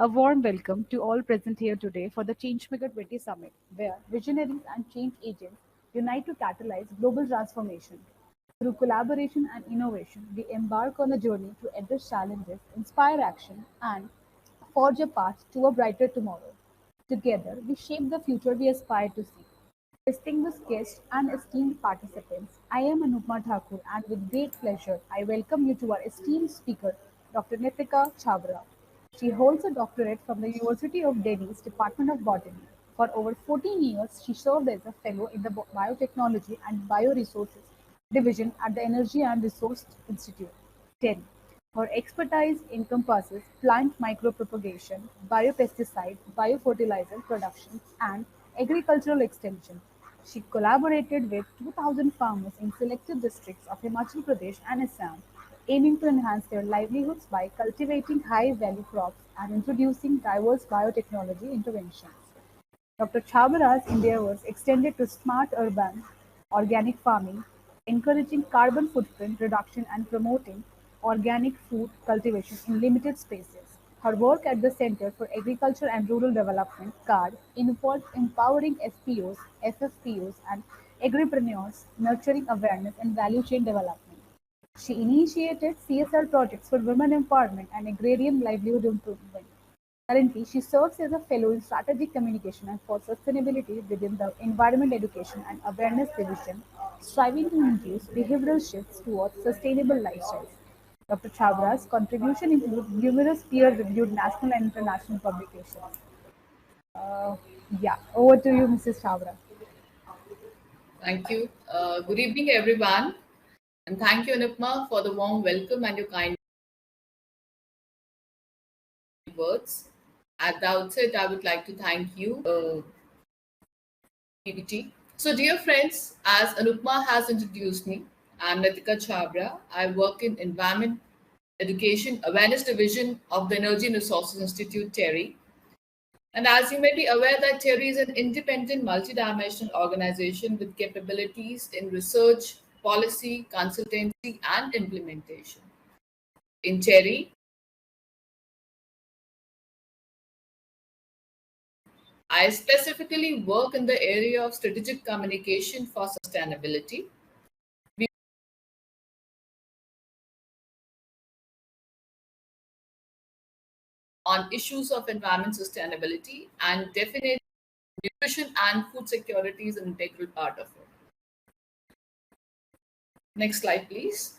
A warm welcome to all present here today for the Changemaker 20 Summit, where visionaries and change agents unite to catalyze global transformation. Through collaboration and innovation, we embark on a journey to address challenges, inspire action, and forge a path to a brighter tomorrow. Together, we shape the future we aspire to see. Distinguished guests and esteemed participants, I am Anupma Thakur, and with great pleasure, I welcome you to our esteemed speaker, Dr. Neetika Chhabra. She holds a doctorate from the University of Delhi's Department of Botany. For over 14 years, she served as a fellow in the Biotechnology and Bioresources Division at the Energy and Resource Institute, TERI. Her expertise encompasses plant micropropagation, biopesticide, biofertilizer production, and agricultural extension. She collaborated with 2,000 farmers in selected districts of Himachal Pradesh and Assam, aiming to enhance their livelihoods by cultivating high-value crops and introducing diverse biotechnology interventions. Dr. Chhabra's endeavors extended to smart urban organic farming, encouraging carbon footprint reduction and promoting organic food cultivation in limited spaces. Her work at the Center for Agriculture and Rural Development (CARD) involved empowering FPOs, FFPOs, and agripreneurs, nurturing awareness and value chain development. She initiated CSR projects for women empowerment and agrarian livelihood improvement. Currently, she serves as a fellow in strategic communication and for sustainability within the Environment Education and Awareness Division, striving to induce behavioral shifts towards sustainable lifestyles. Dr. Chabra's contribution include numerous peer-reviewed national and international publications. Uh, Over to you, Mrs. Chabra. Thank you. Good evening, everyone. And thank you, Anupma, for the warm welcome and your kind words. At the outset, I would like to thank you, PBT. So, dear friends, as Anupma has introduced me, I'm Neetika Chhabra. I work in Environment Education Awareness Division of the Energy and Resources Institute, TERI. And as you may be aware that TERI is an independent multidimensional organization with capabilities in research, policy, consultancy, and implementation. In TERI, I specifically work in the area of strategic communication for sustainability. We on issues of environment sustainability and definitely nutrition and food security is an integral part of it. Next slide, please.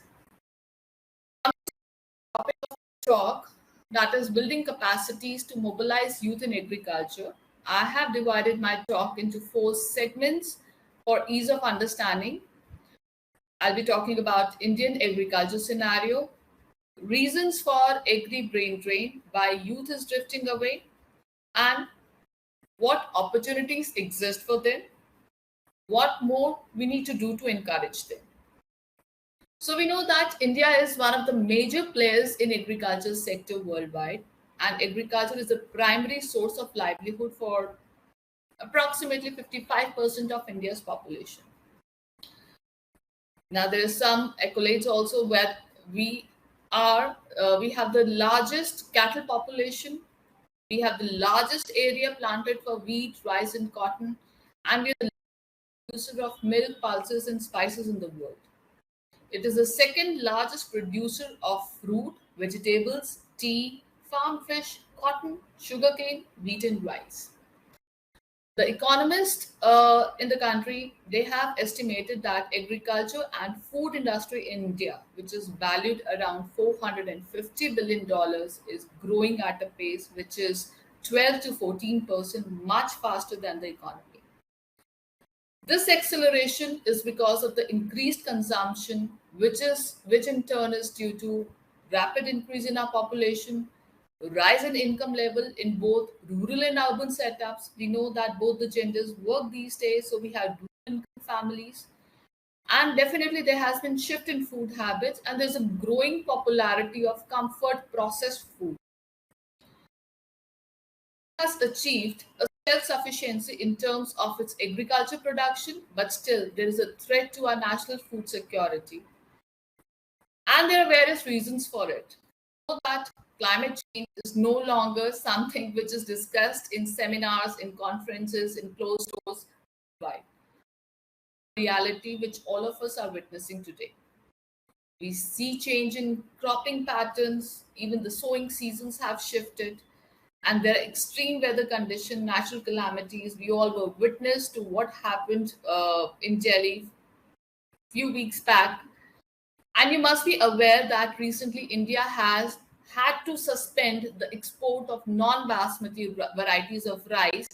Topic of talk, that is building capacities to mobilize youth in agriculture. I have divided my talk into 4 segments for ease of understanding. I'll be talking about Indian agriculture scenario, reasons for agri-brain drain, why youth is drifting away, and what opportunities exist for them, what more we need to do to encourage them. So we know that India is one of the major players in agriculture sector worldwide, and agriculture is the primary source of livelihood for approximately 55% of India's population. Now there is some accolades also where we have the largest cattle population, we have the largest area planted for wheat, rice, and cotton, and we are the producer of milk, pulses, and spices in the world. It is the second largest producer of fruit, vegetables, tea, farm fish, cotton, sugarcane, wheat, and rice. The economists in the country, they have estimated that agriculture and food industry in India, which is valued around $450 billion, is growing at a pace which is 12 to 14%, much faster than the economy. This acceleration is because of the increased consumption, which in turn is due to rapid increase in our population, rise in income level in both rural and urban setups. We know that both the genders work these days, so we have rural income families. And definitely there has been shift in food habits, and there's a growing popularity of comfort processed food. Has achieved a self-sufficiency in terms of its agriculture production, but still there is a threat to our national food security. And there are various reasons for it. that climate change is no longer something which is discussed in seminars, in conferences, in closed doors, right? Reality which all of us are witnessing today. We see change in cropping patterns, even the sowing seasons have shifted, and there are extreme weather conditions, natural calamities. We all were witness to what happened in Delhi a few weeks back. And you must be aware that recently India has had to suspend the export of non-basmati varieties of rice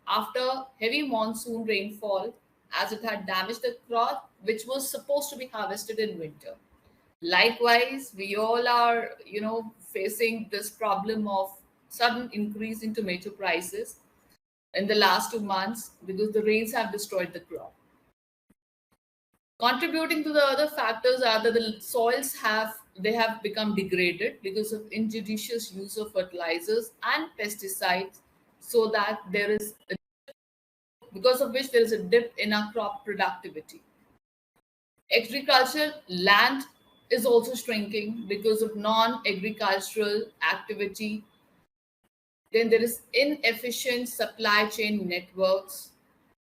after heavy monsoon rainfall, as it had damaged the crop which was supposed to be harvested in winter. Likewise, we all are, facing this problem of sudden increase in tomato prices in the last 2 months because the rains have destroyed the crop. Contributing to the other factors are that the soils have become degraded because of injudicious use of fertilizers and pesticides, so that because of which there is a dip in our crop productivity. Agricultural land is also shrinking because of non-agricultural activity. Then there is inefficient supply chain networks.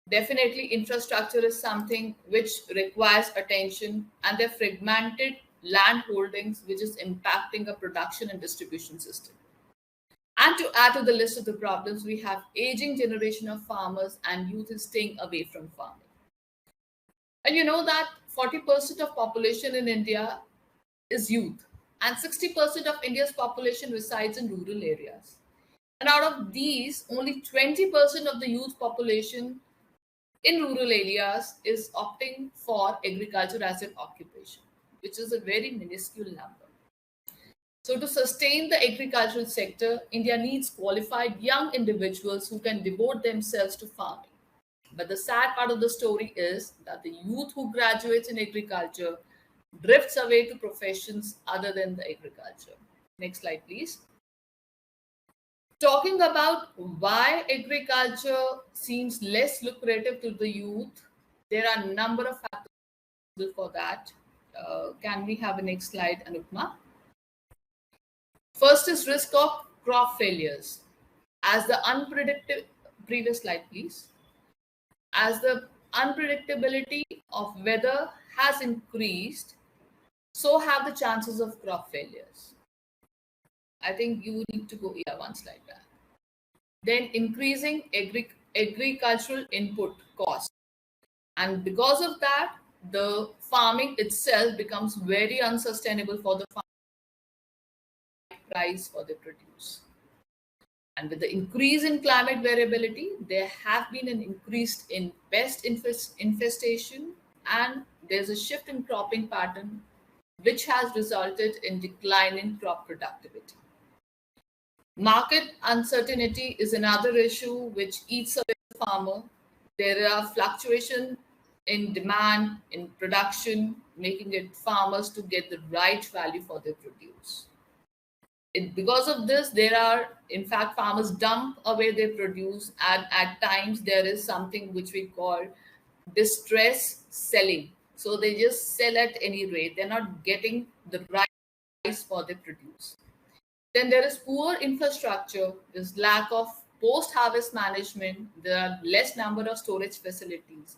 Definitely, infrastructure is something which requires attention, and they're fragmented land holdings, which is impacting a production and distribution system. And to add to the list of the problems, we have aging generation of farmers and youth is staying away from farming. And you know that 40% of population in India is youth, and 60% of India's population resides in rural areas. And out of these, only 20% of the youth population in rural areas is opting for agriculture as an occupation, which is a very minuscule number. So, to sustain the agricultural sector, India needs qualified young individuals who can devote themselves to farming. But the sad part of the story is that the youth who graduates in agriculture drifts away to professions other than the agriculture. Next slide, please. Talking about why agriculture seems less lucrative to the youth, there are a number of factors for that. Can we have a next slide, Anupma? First is risk of crop failures. As the unpredictable, previous slide, please. As the unpredictability of weather has increased, so have the chances of crop failures. I think you need to go one slide back. Then increasing agricultural input cost. And because of that, the farming itself becomes very unsustainable for the price for the produce. And with the increase in climate variability, there have been an increase in pest infestation, and there's a shift in cropping pattern, which has resulted in decline in crop productivity. Market uncertainty is another issue which eats away the farmer. There are fluctuations in demand, in production, making it farmers to get the right value for their produce. Because of this, there are, in fact, farmers dump away their produce, and at times there is something which we call distress selling. So they just sell at any rate. They're not getting the right price for their produce. Then there is poor infrastructure, there's lack of post-harvest management, there are less number of storage facilities,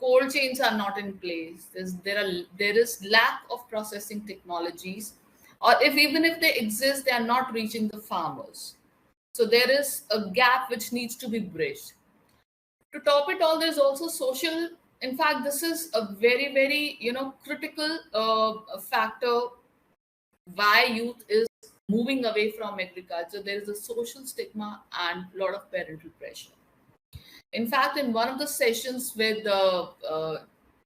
cold chains are not in place, there is lack of processing technologies, or even if they exist, they are not reaching the farmers. So there is a gap which needs to be bridged. To top it all, there's also social. In fact, this is a very, very critical factor why youth is moving away from agriculture. There is a social stigma and a lot of parental pressure. In fact, in one of the sessions where the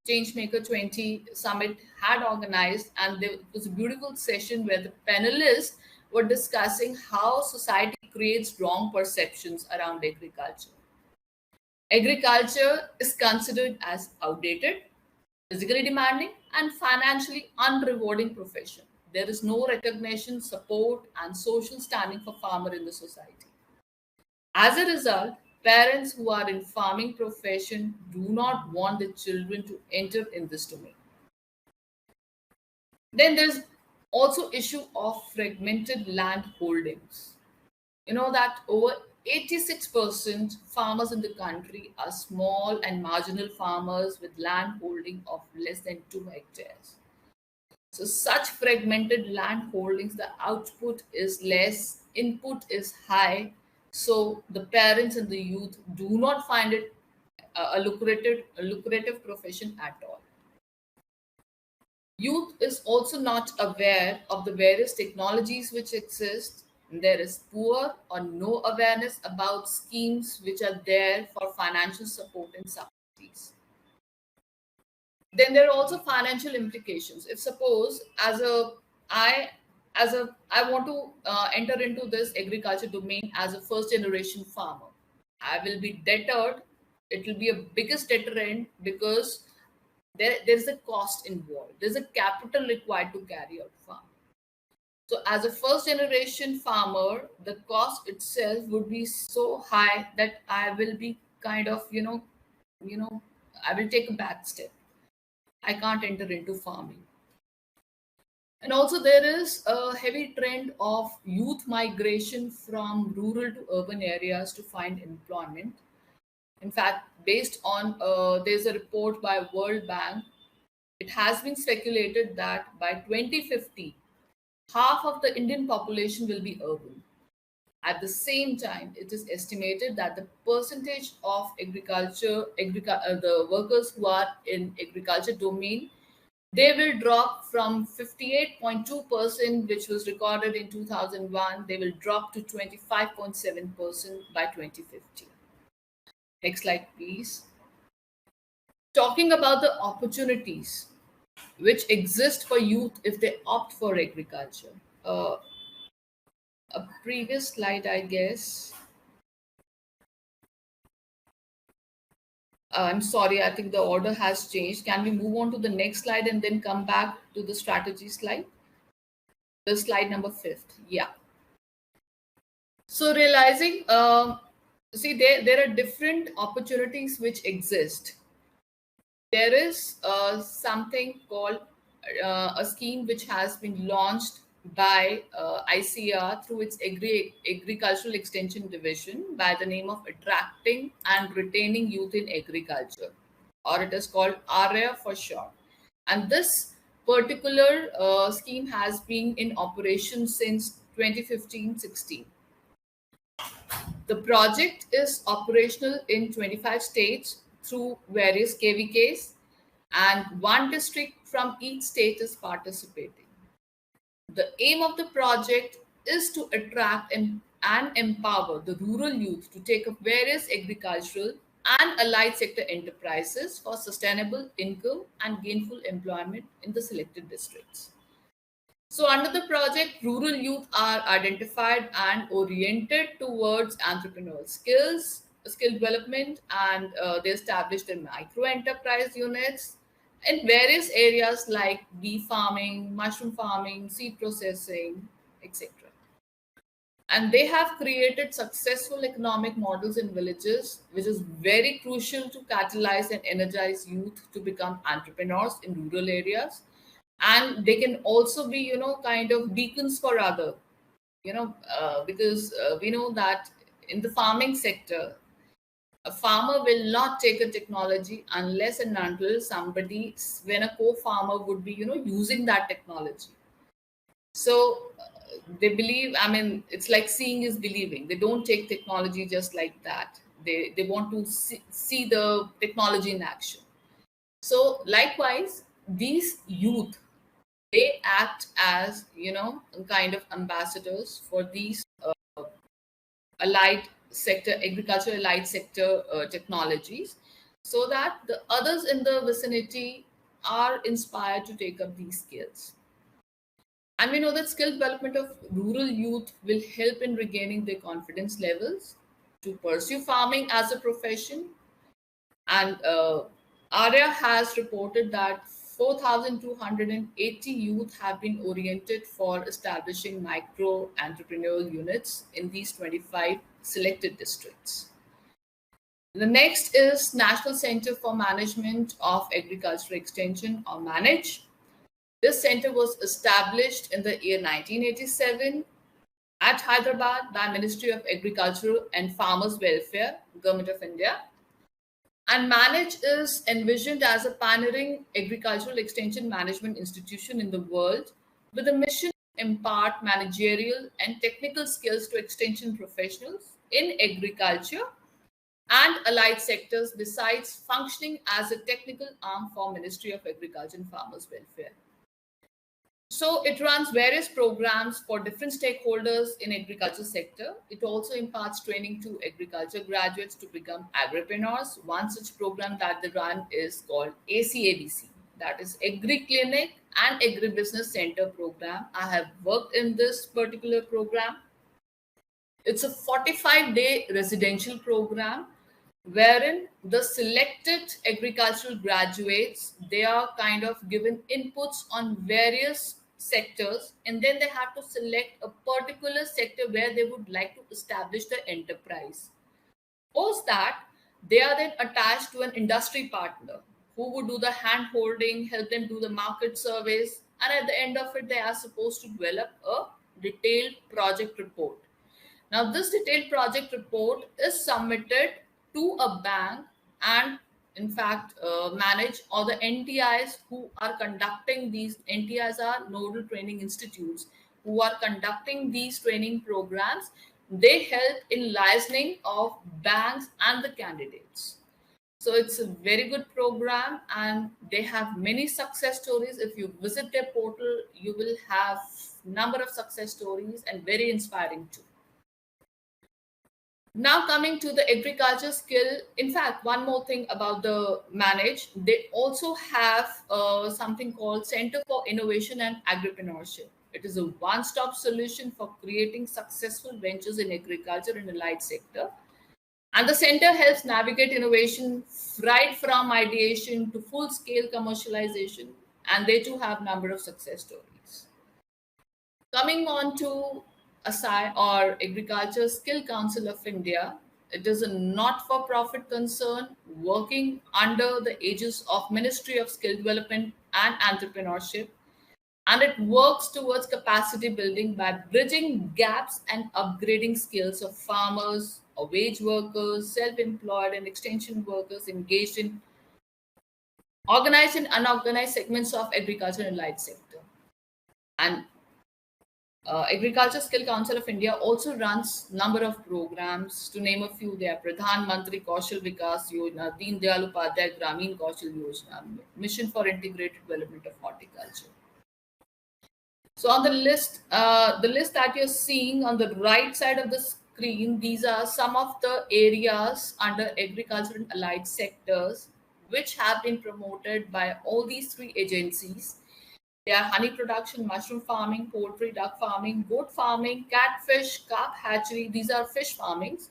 Changemaker 20 Summit had organized, and there was a beautiful session where the panelists were discussing how society creates wrong perceptions around agriculture. Agriculture is considered as outdated, physically demanding, and financially unrewarding profession. There is no recognition, support, and social standing for farmer in the society. As a result, parents who are in farming profession do not want their children to enter in this domain. Then there's Also, issue of fragmented land holdings. You know that over 86% farmers in the country are small and marginal farmers with land holding of less than 2 hectares. So such fragmented land holdings, the output is less, input is high. So the parents and the youth do not find it a lucrative profession at all. Youth is also not aware of the various technologies which exist. There is poor or no awareness about schemes which are there for financial support and subsidies. Then there are also financial implications. If suppose I want to enter into this agriculture domain as a first generation farmer, I will be deterred. It will be a biggest deterrent because there's a cost involved. There's a capital required to carry out farm. So as a first generation farmer, the cost itself would be so high that I will be kind of, I will take a back step. I can't enter into farming. And also, there is a heavy trend of youth migration from rural to urban areas to find employment. In fact, based on there's a report by World Bank, it has been speculated that by 2050, half of the Indian population will be urban. At the same time, it is estimated that the percentage of the workers who are in agriculture domain, they will drop from 58.2%, which was recorded in 2001, they will drop to 25.7% by 2050. Next slide, please. Talking about the opportunities which exist for youth if they opt for agriculture. A previous slide, I guess. I'm sorry, I think the order has changed. Can we move on to the next slide and then come back to the strategy slide? The slide number 5. Yeah. So realizing, see, there are different opportunities which exist. There is something called a scheme which has been launched by ICR through its agricultural extension division by the name of Attracting and Retaining Youth in Agriculture, or it is called ARIA for short. And this particular scheme has been in operation since 2015-16. The project is operational in 25 states through various KVKs, and one district from each state is participating. The aim of the project is to attract and empower the rural youth to take up various agricultural and allied sector enterprises for sustainable income and gainful employment in the selected districts. So under the project, rural youth are identified and oriented towards entrepreneurial skill development, and they established their micro enterprise units in various areas like bee farming, mushroom farming, seed processing, etc. And they have created successful economic models in villages, which is very crucial to catalyze and energize youth to become entrepreneurs in rural areas. And they can also be, kind of beacons for other, because we know that in the farming sector, a farmer will not take a technology unless and until when a co-farmer would be, using that technology. So they believe, I mean, it's like seeing is believing. They don't take technology just like that. They want to see the technology in action. So likewise, these youth, they act as, kind of ambassadors for these allied sector, agriculture allied sector technologies, so that the others in the vicinity are inspired to take up these skills. And we know that skill development of rural youth will help in regaining their confidence levels to pursue farming as a profession. And ARIA has reported that 4,280 youth have been oriented for establishing micro entrepreneurial units in these 25 selected districts. The next is National Center for Management of Agricultural Extension, or MANAGE. This center was established in the year 1987 at Hyderabad by Ministry of Agriculture and Farmers Welfare, Government of India. And Manage is envisioned as a pioneering agricultural extension management institution in the world with a mission to impart managerial and technical skills to extension professionals in agriculture and allied sectors, besides functioning as a technical arm for Ministry of Agriculture and Farmers Welfare. So it runs various programs for different stakeholders in agriculture sector. It also imparts training to agriculture graduates to become agripreneurs. One such program that they run is called ACABC, that is Agri Clinic and Agribusiness Center program. I have worked in this particular program. It's a 45-day residential program wherein the selected agricultural graduates, they are kind of given inputs on various sectors, and then they have to select a particular sector where they would like to establish the enterprise. Post that, they are then attached to an industry partner who would do the hand holding, help them do the market surveys, and at the end of it, they are supposed to develop a detailed project report. Now, this detailed project report is submitted to a bank, and in fact, Manage or the NTIs who are conducting these. NTIs are nodal training institutes who are conducting these training programs. They help in licensing of banks and the candidates. So it's a very good program, and they have many success stories. If you visit their portal, you will have number of success stories and very inspiring too. Now coming to the agriculture skill, in fact, one more thing about the Manage, they also have something called Center for Innovation and Agripreneurship. It is a one-stop solution for creating successful ventures in agriculture and allied sector. And the center helps navigate innovation right from ideation to full-scale commercialization, and they too have number of success stories. Coming on to ASI or Agriculture Skill Council of India, it is a not-for-profit concern working under the aegis of Ministry of Skill Development and Entrepreneurship, and it works towards capacity building by bridging gaps and upgrading skills of farmers, or wage workers, self-employed and extension workers engaged in organized and unorganized segments of agriculture and allied sector. And Agriculture Skill Council of India also runs number of programs. To name a few, they are Pradhan Mantri Kaushal Vikas Yojana, Deen Dayal Upadhyay Gramin Kaushal Yojana, Mission for Integrated Development of Horticulture. So on the list that you're seeing on the right side of the screen, these are some of the areas under agriculture and allied sectors which have been promoted by all these three agencies. They are honey production, mushroom farming, poultry, duck farming, goat farming, catfish, carp hatchery. These are fish farmings.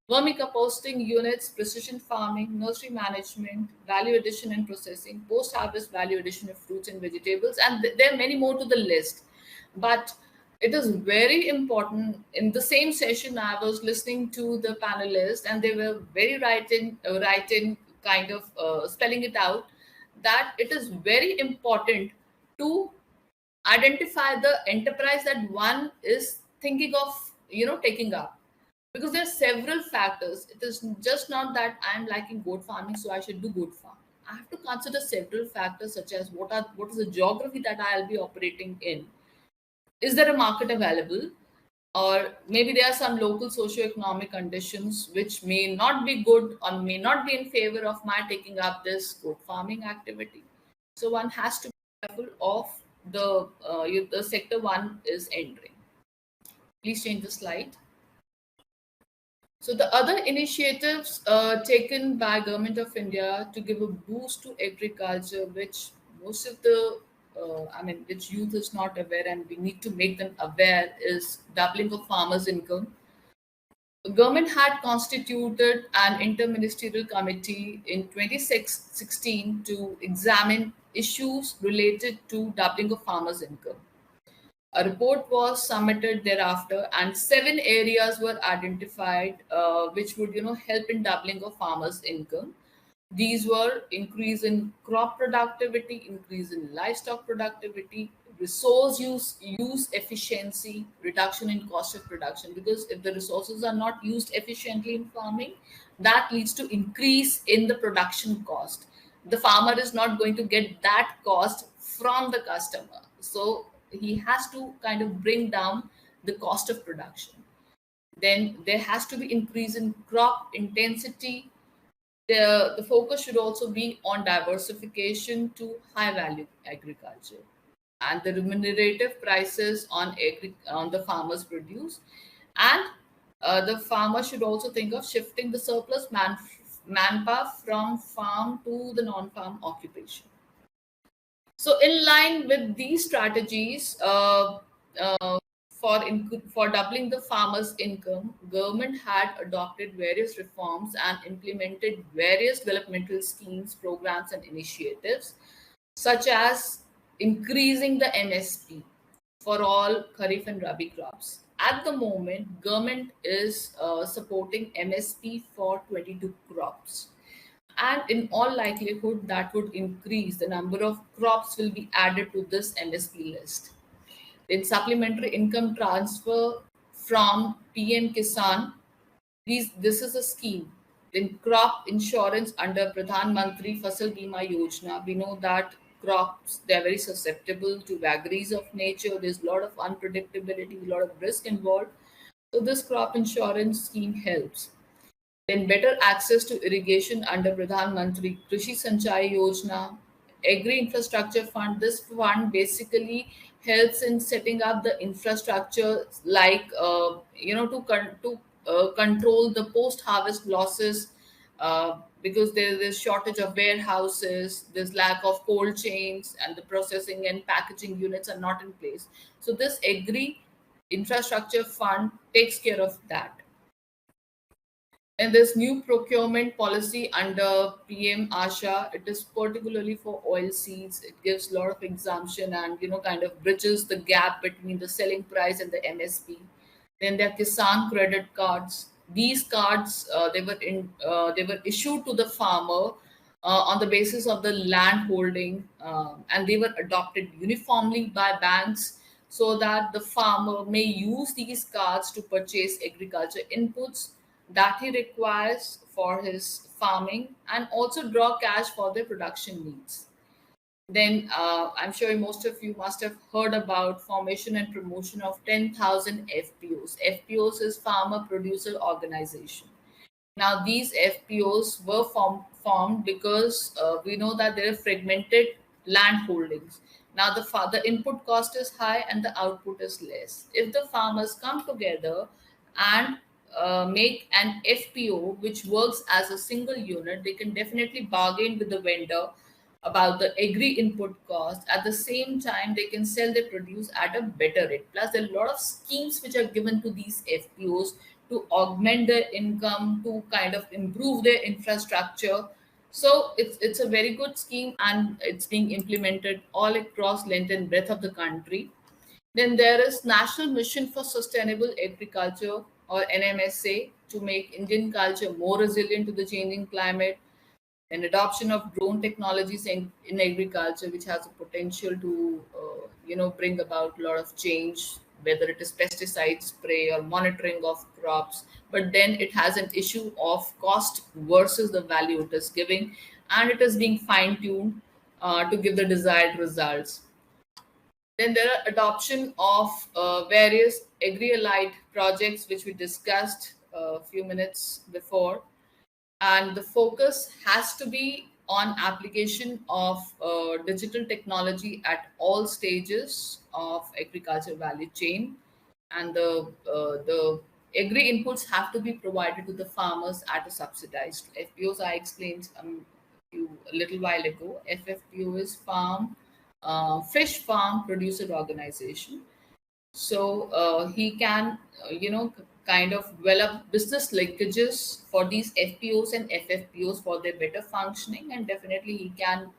Vermicomposting units, precision farming, nursery management, value addition and processing, post-harvest value addition of fruits and vegetables, and there are many more to the list. But it is very important. In the same session, I was listening to the panelists, and they were very writing kind of spelling it out, that it is very important to identify the enterprise that one is thinking of taking up, because there are several factors. It is just not that I am liking goat farming, so I should do goat farm. I have to consider several factors, such as what is the geography that I'll be operating in. Is there a market available? Or maybe there are some local socio-economic conditions which may not be good or may not be in favor of my taking up this goat farming activity. So one has to be careful of the sector one is entering. Please change the slide. So the other initiatives taken by Government of India to give a boost to agriculture, which most of the which youth is not aware, and we need to make them aware, is doubling of farmers' income. The government had constituted an interministerial committee in 2016 to examine issues related to doubling of farmers' income. A report was submitted thereafter, and 7 areas were identified which would help in doubling of farmers' income. These were increase in crop productivity, increase in livestock productivity, resource use efficiency, reduction in cost of production. Because if the resources are not used efficiently in farming, that leads to increase in the production cost. The farmer is not going to get that cost from the customer, so he has to kind of bring down the cost of production. Then there has to be increase in crop intensity. The focus should also be on diversification to high value agriculture and the remunerative prices on the farmers produce. And the farmer should also think of shifting the surplus manpower from farm to the non-farm occupation. So, in line with these strategies, for doubling the farmers' income, government had adopted various reforms and implemented various developmental schemes, programs, and initiatives, such as increasing the MSP for all Kharif and Rabi crops. At the moment, government is supporting MSP for 22 crops, and in all likelihood that would increase the number of crops will be added to this MSP list. Then supplementary income transfer from PM Kisan, this is a scheme. Then crop insurance under Pradhan Mantri Fasal Bima Yojana. We know that crops, they're very susceptible to vagaries of nature. There's a lot of unpredictability, a lot of risk involved. So this crop insurance scheme helps. Then better access to irrigation under Pradhan Mantri Krishi Sanchai Yojana, Agri Infrastructure Fund. This fund basically helps in setting up the infrastructure, like to control the post harvest losses, because there's shortage of warehouses, there's lack of cold chains, and the processing and packaging units are not in place. So this Agri Infrastructure Fund takes care of that. And this new procurement policy under PM Asha, it is particularly for oil seeds. It gives a lot of exemption and kind of bridges the gap between the selling price and the MSP. Then there are Kisan credit cards. These cards, they were issued to the farmer on the basis of the land holding, and they were adopted uniformly by banks so that the farmer may use these cards to purchase agriculture inputs that he requires for his farming and also draw cash for their production needs. Then I'm sure most of you must have heard about formation and promotion of 10,000 FPOs. FPOs is Farmer Producer Organization. Now, these FPOs were formed because we know that there are fragmented land holdings. Now, the input cost is high and the output is less. If the farmers come together and make an FPO which works as a single unit, they can definitely bargain with the vendor about the agri input cost. At the same time, they can sell their produce at a better rate. Plus, there are a lot of schemes which are given to these FPOs to augment their income, to kind of improve their infrastructure. So it's a very good scheme, and it's being implemented all across length and breadth of the country. Then there is National Mission for Sustainable Agriculture, or NMSA, to make Indian culture more resilient to the changing climate. And adoption of drone technologies in agriculture, which has a potential to bring about a lot of change, whether it is pesticide spray or monitoring of crops. But then it has an issue of cost versus the value it is giving, and it is being fine-tuned to give the desired results. Then there are adoption of various agri-allied projects, which we discussed a few minutes before, and the focus has to be on application of digital technology at all stages of agriculture value chain. And the agri inputs have to be provided to the farmers at a subsidized. FPOs I explained a little while ago. FFPO is fish farm producer organization. So he can kind of develop business linkages for these FPOs and FFPOs for their better functioning, and definitely he can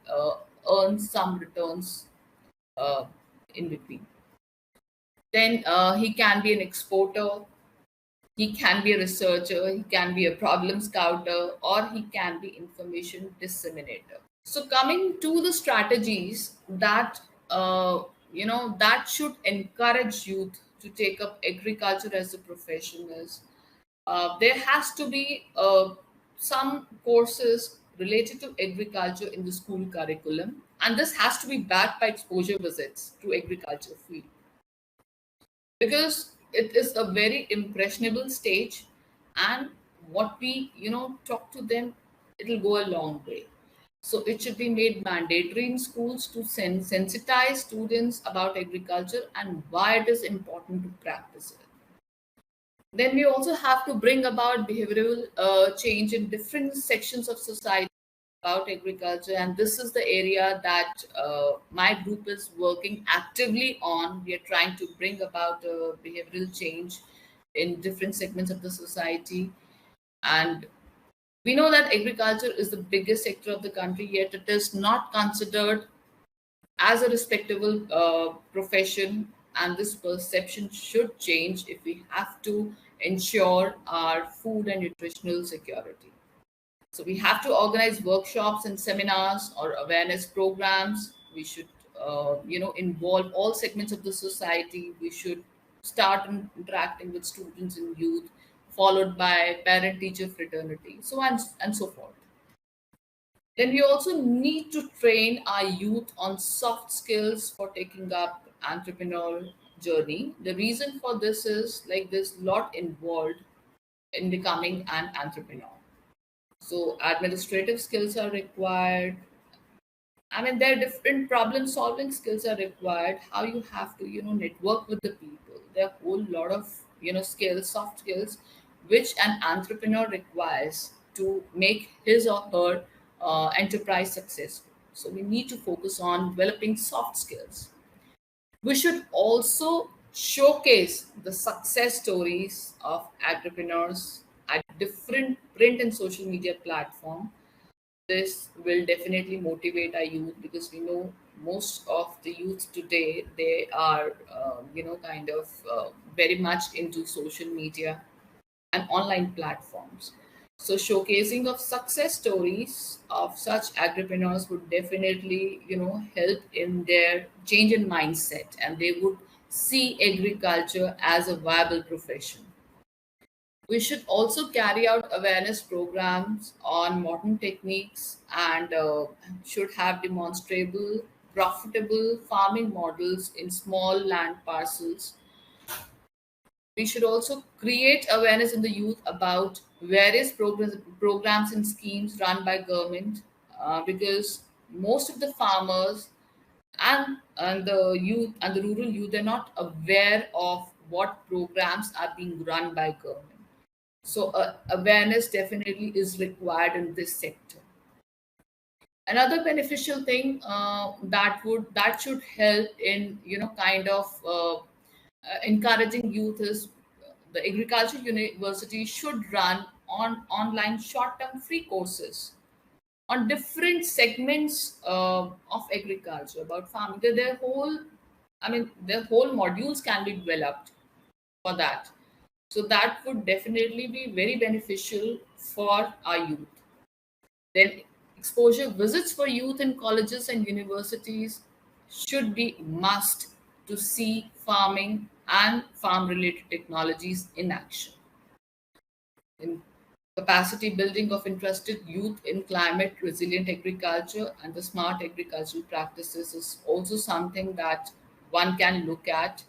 earn some returns uh, in between. Then he can be an exporter. He can be a researcher, he can be a problem scouter, or he can be information disseminator. So coming to the strategies that that should encourage youth to take up agriculture as a profession is there has to be some courses related to agriculture in the school curriculum, and this has to be backed by exposure visits to agriculture field because it is a very impressionable stage, and what we talk to them, it'll go a long way. So it should be made mandatory in schools to sensitize students about agriculture and why it is important to practice it. Then we also have to bring about behavioral change in different sections of society about agriculture, and this is the area that my group is working actively on. We are trying to bring about a behavioral change in different segments of the society, and we know that agriculture is the biggest sector of the country, yet it is not considered as a respectable profession, and this perception should change if we have to ensure our food and nutritional security. So we have to organize workshops and seminars or awareness programs. We should, involve all segments of the society. We should start interacting with students and youth, followed by parent-teacher fraternity, so on and so forth. Then we also need to train our youth on soft skills for taking up entrepreneurial journey. The reason for this is like there's a lot involved in becoming an entrepreneur. So administrative skills are required. I mean, there are different problem solving skills are required. How you have to, network with the people. There are a whole lot of, skills, soft skills, which an entrepreneur requires to make his or her enterprise successful. So we need to focus on developing soft skills. We should also showcase the success stories of entrepreneurs at different print and social media platforms. This will definitely motivate our youth because we know most of the youth today, they are kind of very much into social media and online platforms. So showcasing of success stories of such entrepreneurs would definitely help in their change in mindset, and they would see agriculture as a viable profession. We should also carry out awareness programs on modern techniques and should have demonstrable, profitable farming models in small land parcels. We should also create awareness in the youth about various programs and schemes run by government because most of the farmers and the youth and the rural youth are not aware of what programs are being run by government. So awareness definitely is required in this sector. Another beneficial thing that should help in kind of encouraging youth is the agriculture university should run on online short-term free courses on different segments of agriculture about farming. Their whole modules can be developed for that. So that would definitely be very beneficial for our youth. Then exposure visits for youth in colleges and universities should be must to see farming and farm related technologies in action. In capacity building of interested youth in climate resilient agriculture and the smart agricultural practices is also something that one can look at.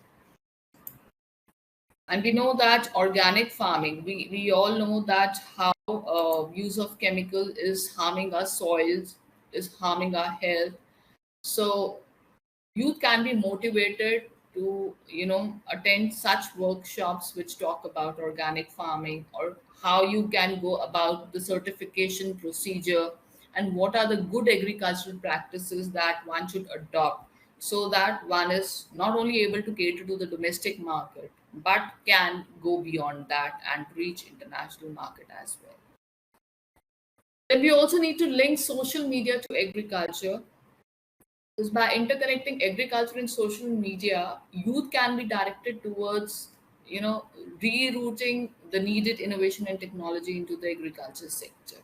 And we know that organic farming, we all know that how use of chemical is harming our soils, is harming our health. So youth can be motivated to attend such workshops which talk about organic farming or how you can go about the certification procedure and what are the good agricultural practices that one should adopt so that one is not only able to cater to the domestic market but can go beyond that and reach international market as well. Then we also need to link social media to agriculture. Because by interconnecting agriculture and social media, youth can be directed towards you know, rerouting the needed innovation and technology into the agriculture sector.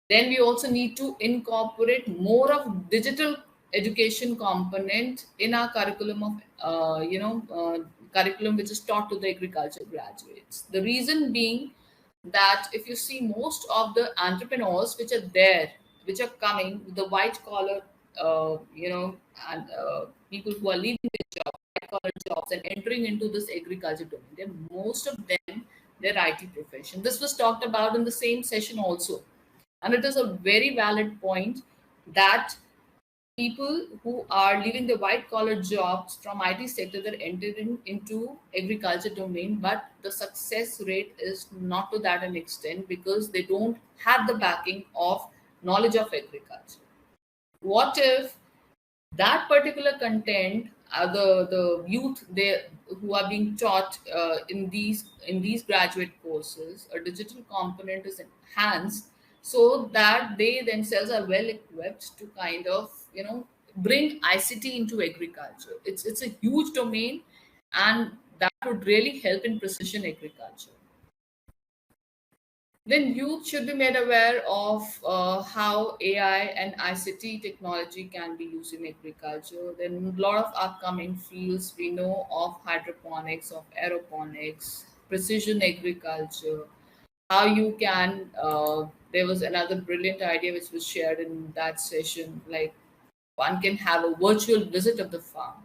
Then we also need to incorporate more of digital education component in our curriculum of curriculum which is taught to the agriculture graduates. The reason being that if you see most of the entrepreneurs which are there, which are coming, the white collar, and people who are leaving their job, white collar jobs, and entering into this agriculture domain, most of them, they're IT profession. This was talked about in the same session also, and it is a very valid point that people who are leaving the white collar jobs from IT sector, they're entering into agriculture domain, but the success rate is not to that an extent because they don't have the backing of knowledge of agriculture. What if that particular content, the youth they who are being taught in these graduate courses, a digital component is enhanced so that they themselves are well equipped to kind of, you know, bring ICT into agriculture. It's a huge domain, and that would really help in precision agriculture. Then youth should be made aware of how AI and ICT technology can be used in agriculture. Then a lot of upcoming fields we know of: hydroponics, of aeroponics, precision agriculture. How you can there was another brilliant idea which was shared in that session, like one can have a virtual visit of the farm.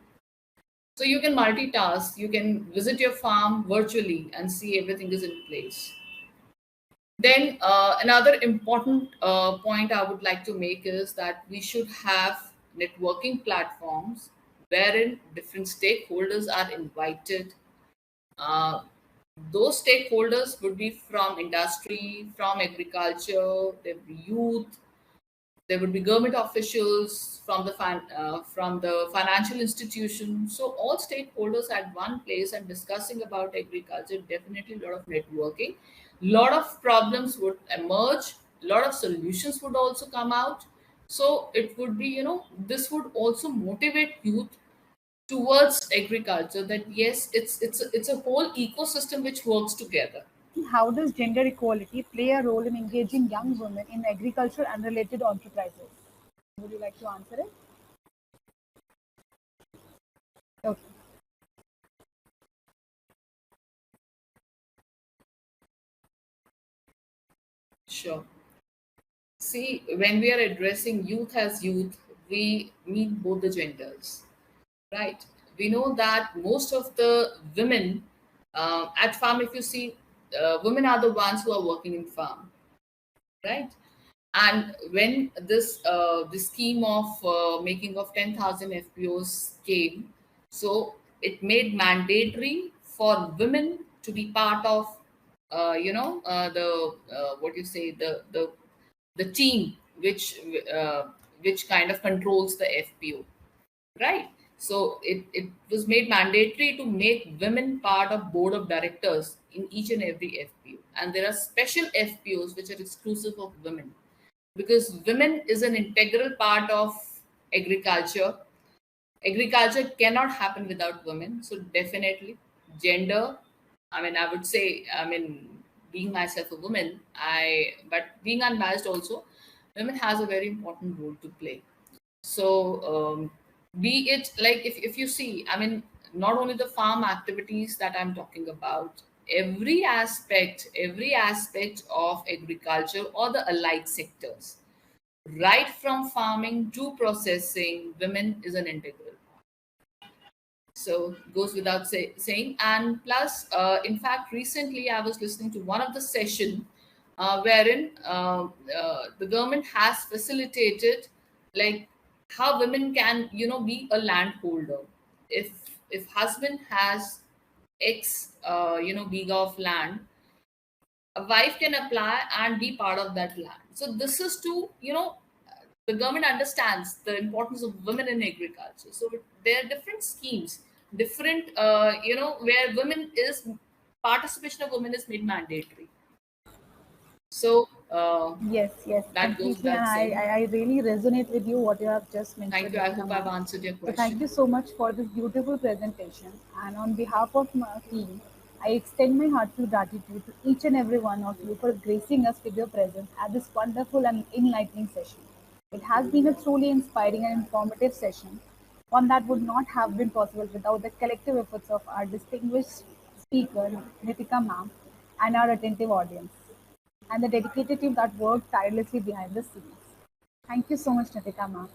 So you can multitask, you can visit your farm virtually and see everything is in place. Then another important point I would like to make is that we should have networking platforms wherein different stakeholders are invited. Uh, those stakeholders would be from industry, from agriculture, there would be youth, there would be government officials from from the financial institution. So all stakeholders at one place and discussing about agriculture. Definitely a lot of networking, lot of problems would emerge, a lot of solutions would also come out. So it would be, you know, this would also motivate youth towards agriculture, that yes, it's a whole ecosystem which works together. How does gender equality play a role in engaging young women in agriculture and related enterprises? Would you like to answer it? Okay. Sure. See, when we are addressing youth as youth, we mean both the genders, right? We know that most of the women at farm, if you see, women are the ones who are working in farm, right? And when this scheme of making of 10,000 FPOs came, so it made mandatory for women to be part of, the what you say, the team which kind of controls the FPO, right? So it was made mandatory to make women part of board of directors in each and every FPO, and there are special FPOs which are exclusive of women, because women is an integral part of agriculture. Agriculture cannot happen without women. So definitely gender, I mean, I would say, I mean, being myself a woman, but being unbiased also, women has a very important role to play. So be it like, if you see, I mean, not only the farm activities that I'm talking about, every aspect of agriculture or the allied sectors, right from farming to processing, women is an integral. So goes without saying. And plus, in fact, recently I was listening to one of the session wherein the government has facilitated, like, how women can, you know, be a landholder. If husband has x big of land, a wife can apply and be part of that land. So this is to, you know, the government understands the importance of women in agriculture. So there are different schemes, different, where women is participation of women is made mandatory. So Yes, yes, that goes completely. And without saying. I really resonate with you what you have just Thank mentioned, you. I Nitika hope I've ma'am. answered your So thank question. you so much for this beautiful presentation. And on behalf of my team, I extend my heartfelt gratitude to each and every one of you for gracing us with your presence at this wonderful and enlightening session. It has been a truly inspiring and informative session, one that would not have been possible without the collective efforts of our distinguished speaker, Nitika ma'am, and our attentive audience, and the dedicated team that worked tirelessly behind the scenes. Thank you so much, Neetika ma'am.